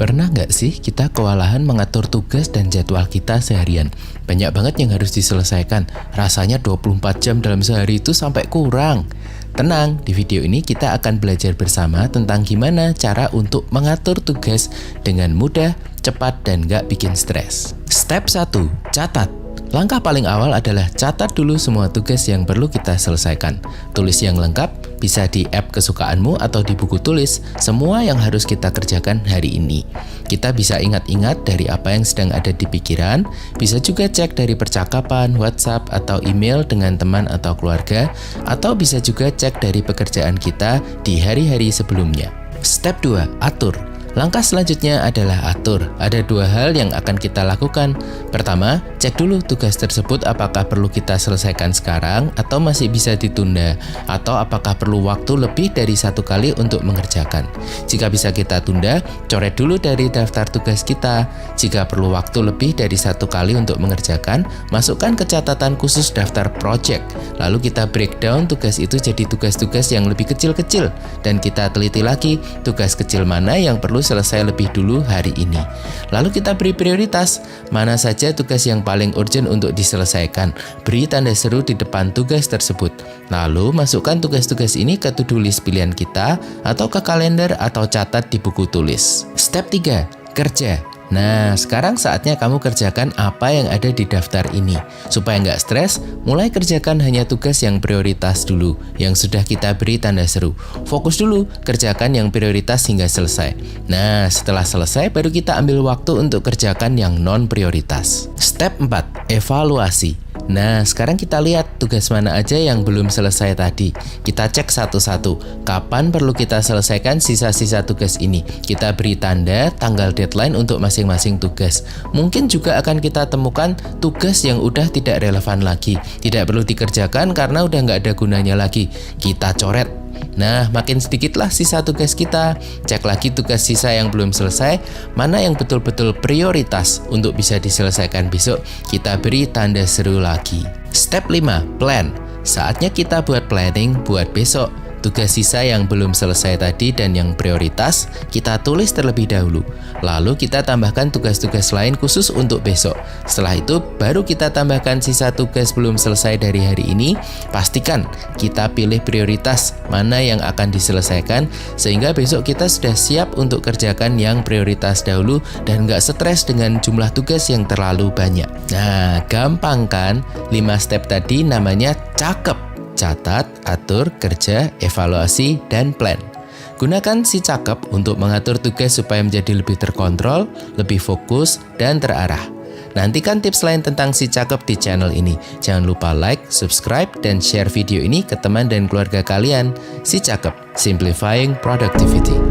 Pernah nggak sih kita kewalahan mengatur tugas dan jadwal kita seharian? Banyak banget yang harus diselesaikan. Rasanya 24 jam dalam sehari itu sampai kurang. Tenang, di video ini kita akan belajar bersama tentang gimana cara untuk mengatur tugas dengan mudah, cepat, dan nggak bikin stres. Step 1. Catat. Langkah paling awal adalah catat dulu semua tugas yang perlu kita selesaikan. Tulis yang lengkap, bisa di app kesukaanmu atau di buku tulis, semua yang harus kita kerjakan hari ini. Kita bisa ingat-ingat dari apa yang sedang ada di pikiran, bisa juga cek dari percakapan, WhatsApp, atau email dengan teman atau keluarga, atau bisa juga cek dari pekerjaan kita di hari-hari sebelumnya. Step 2. Atur. Langkah selanjutnya adalah atur. Ada dua hal yang akan kita lakukan. Pertama, cek dulu tugas tersebut apakah perlu kita selesaikan sekarang atau masih bisa ditunda, atau apakah perlu waktu lebih dari satu kali untuk mengerjakan. Jika bisa kita tunda, coret dulu dari daftar tugas kita. Jika perlu waktu lebih dari satu kali untuk mengerjakan, masukkan ke catatan khusus daftar project. Lalu kita breakdown tugas itu jadi tugas-tugas yang lebih kecil-kecil, dan kita teliti lagi tugas kecil mana yang perlu selesai lebih dulu hari ini. Lalu kita beri prioritas, mana saja tugas yang paling urgent untuk diselesaikan. Beri tanda seru di depan tugas tersebut. Lalu masukkan tugas-tugas ini ke to-do list pilihan kita atau ke kalender atau catat di buku tulis. Step 3. Kerja. Nah, sekarang saatnya kamu kerjakan apa yang ada di daftar ini. Supaya nggak stres, mulai kerjakan hanya tugas yang prioritas dulu, yang sudah kita beri tanda seru. Fokus dulu, kerjakan yang prioritas hingga selesai. Nah, setelah selesai, baru kita ambil waktu untuk kerjakan yang non-prioritas. Step 4. Evaluasi. Nah, sekarang kita lihat tugas mana aja yang belum selesai tadi. Kita cek satu-satu, kapan perlu kita selesaikan sisa-sisa tugas ini. Kita beri tanda, tanggal deadline untuk masing-masing tugas. Mungkin juga akan kita temukan tugas yang udah tidak relevan lagi, tidak perlu dikerjakan karena udah nggak ada gunanya lagi. Kita coret. Nah, makin sedikitlah sisa tugas kita. Cek lagi tugas sisa yang belum selesai, mana yang betul-betul prioritas untuk bisa diselesaikan besok. Kita beri tanda seru lagi. Step 5. Plan. Saatnya kita buat planning buat besok. Tugas sisa yang belum selesai tadi dan yang prioritas, kita tulis terlebih dahulu. Lalu kita tambahkan tugas-tugas lain khusus untuk besok. Setelah itu, baru kita tambahkan sisa tugas belum selesai dari hari ini. Pastikan kita pilih prioritas mana yang akan diselesaikan, sehingga besok kita sudah siap untuk kerjakan yang prioritas dahulu dan nggak stres dengan jumlah tugas yang terlalu banyak. Nah, gampang kan? 5 step tadi namanya cakep. Catat, atur, kerja, evaluasi, dan plan. Gunakan si cakep untuk mengatur tugas supaya menjadi lebih terkontrol, lebih fokus, dan terarah. Nantikan tips lain tentang si cakep di channel ini. Jangan lupa like, subscribe, dan share video ini ke teman dan keluarga kalian. Si cakep, simplifying productivity.